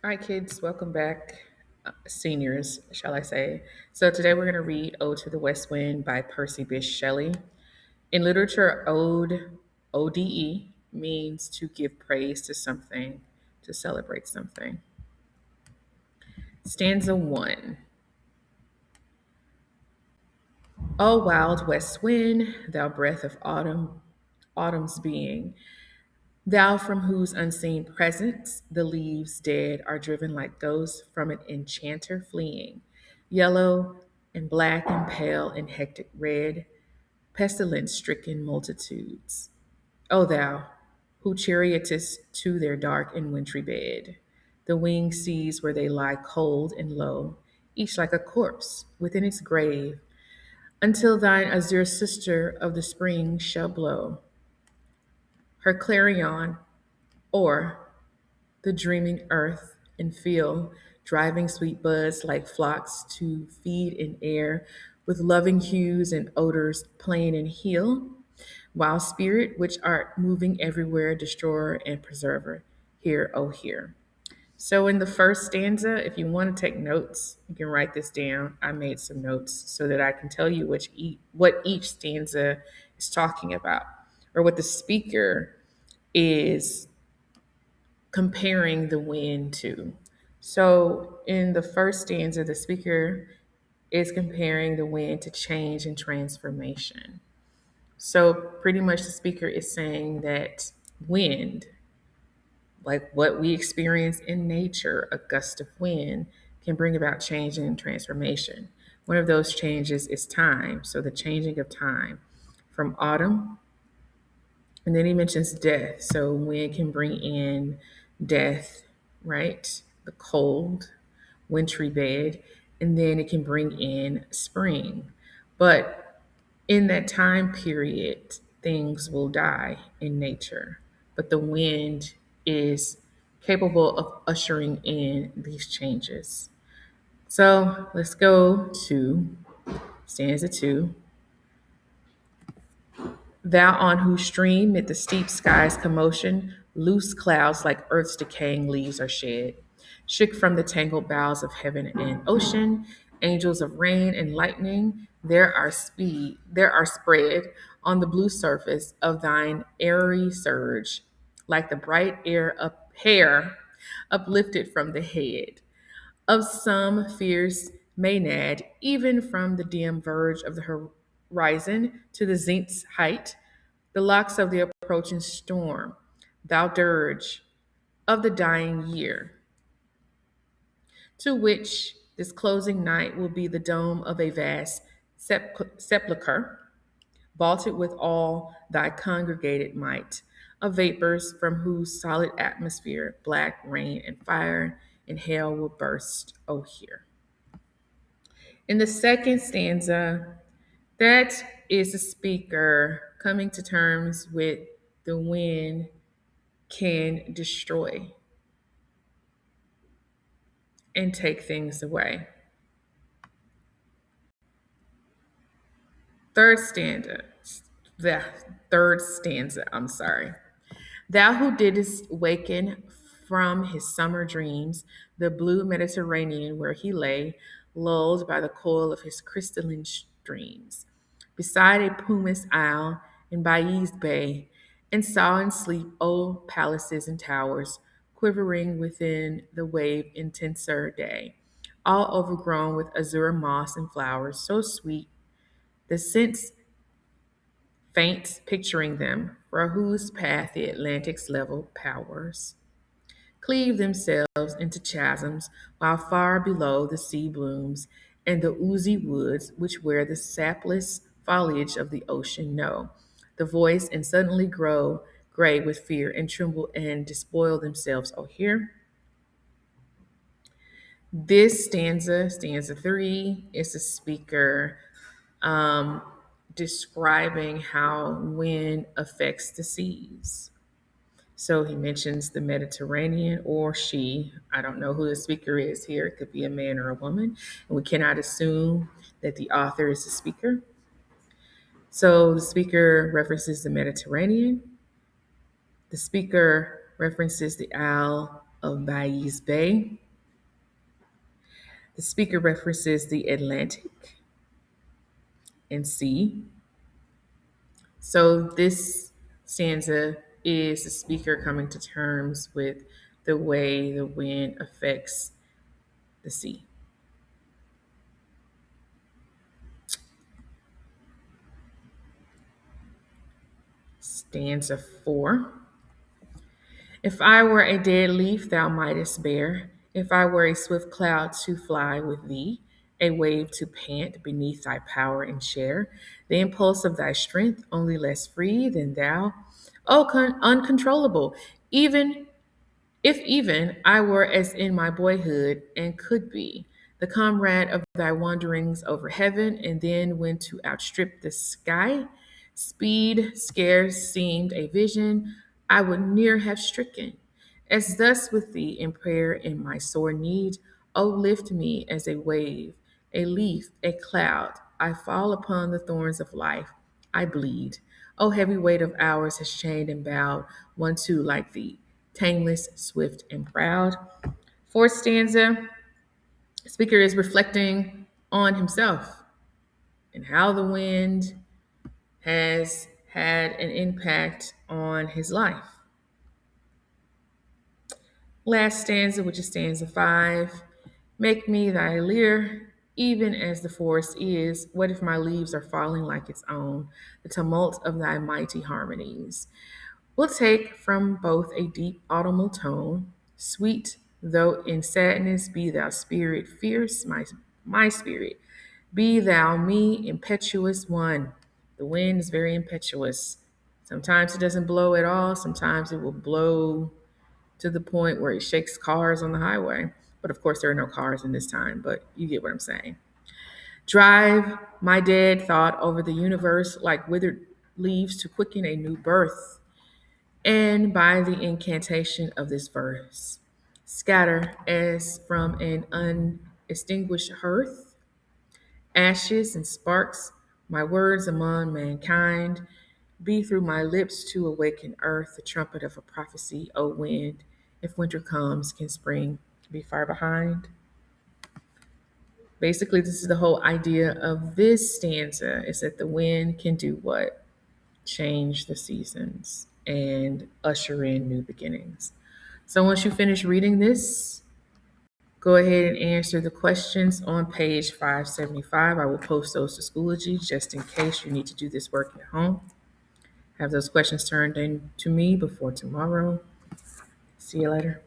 All right, kids, welcome back. Seniors, shall I say. So today we're going to read Ode to the West Wind by Percy Bysshe Shelley. In literature, ODE, means to give praise to something, to celebrate something. Stanza 1. O wild west wind, thou breath of autumn's being, thou from whose unseen presence the leaves dead are driven like ghosts from an enchanter fleeing, yellow and black and pale and hectic red, pestilence stricken multitudes. O thou, who chariotest to their dark and wintry bed, the winged seas where they lie cold and low, each like a corpse within its grave, until thine azure sister of the spring shall blow her clarion o'er the dreaming earth and feel driving sweet buds like flocks to feed in air with loving hues and odors plain and heal, while spirit which art moving everywhere, destroyer and preserver, hear, oh hear. So in the first stanza, if you want to take notes, you can write this down. I made some notes so that I can tell you what each stanza is talking about, or what the speaker is comparing the wind to. So in the first stanza, the speaker is comparing the wind to change and transformation. So pretty much the speaker is saying that wind, like what we experience in nature, a gust of wind, can bring about change and transformation. One of those changes is time. So the changing of time from autumn. And then he mentions death. So wind can bring in death, right? The cold, wintry bed. And then it can bring in spring. But in that time period, things will die in nature. But the wind is capable of ushering in these changes. So let's go to stanza 2. Thou on whose stream, mid the steep sky's commotion, loose clouds like earth's decaying leaves are shed. Shook from the tangled boughs of heaven and ocean, angels of rain and lightning, there are spread on the blue surface of thine airy surge, like the bright hair uplifted from the head of some fierce Maenad, even from the dim verge of the horizon to the zenith's height, the locks of the approaching storm, thou dirge of the dying year, to which this closing night will be the dome of a vast sepulchre, vaulted with all thy congregated might, of vapors from whose solid atmosphere black rain and fire and hail will burst, O hear. In the second stanza, that is the speaker coming to terms with the wind can destroy and take things away. Third stanza, the third stanza, I'm sorry. Thou who didst waken from his summer dreams the blue Mediterranean where he lay, lulled by the coil of his crystalline streams, beside a pumice isle in Bai's bay, and saw in sleep old palaces and towers quivering within the wave intenser day, all overgrown with azure moss and flowers so sweet, the scents faint picturing them, for whose path the Atlantic's level powers cleave themselves into chasms, while far below the sea blooms, and the oozy woods which wear the sapless foliage of the ocean know the voice and suddenly grow gray with fear and tremble and despoil themselves. Oh, here. This stanza 3, is the speaker um, describing how wind affects the seas. So he mentions the Mediterranean or she. I don't know who the speaker is here. It could be a man or a woman. And we cannot assume that the author is the speaker. So the speaker references the Mediterranean. The speaker references the Isle of Bysshe Bay. The speaker references the Atlantic and sea. So this stanza is the speaker coming to terms with the way the wind affects the sea. Stanza 4. If I were a dead leaf, thou mightest bear. If I were a swift cloud to fly with thee, a wave to pant beneath thy power and share, the impulse of thy strength only less free than thou, uncontrollable, even if even I were as in my boyhood and could be, the comrade of thy wanderings over heaven, and then when to outstrip the sky, speed scarce seemed a vision I would near have stricken. As thus with thee in prayer in my sore need, O lift me as a wave, a leaf, a cloud. I fall upon the thorns of life. I bleed. O heavy weight of hours has chained and bowed one too like thee, tameless, swift, and proud. Fourth stanza, speaker is reflecting on himself and how the wind has had an impact on his life. Last stanza, which is stanza 5, make me thy lyre, even as the forest is. What if my leaves are falling like its own, the tumult of thy mighty harmonies? We'll take from both a deep autumnal tone, sweet though in sadness be thou spirit fierce, my spirit, be thou me impetuous one. The wind is very impetuous. Sometimes it doesn't blow at all, sometimes it will blow to the point where it shakes cars on the highway. But of course, there are no cars in this time, but you get what I'm saying. Drive my dead thought over the universe like withered leaves to quicken a new birth. And by the incantation of this verse, scatter as from an unextinguished hearth, ashes and sparks, my words among mankind, be through my lips to awaken earth, the trumpet of a prophecy, O wind. If winter comes, can spring be far behind? Basically, this is the whole idea of this stanza is that the wind can do what? Change the seasons and usher in new beginnings. So once you finish reading this, go ahead and answer the questions on page 575. I will post those to Schoology just in case you need to do this work at home. Have those questions turned in to me before tomorrow. See you later.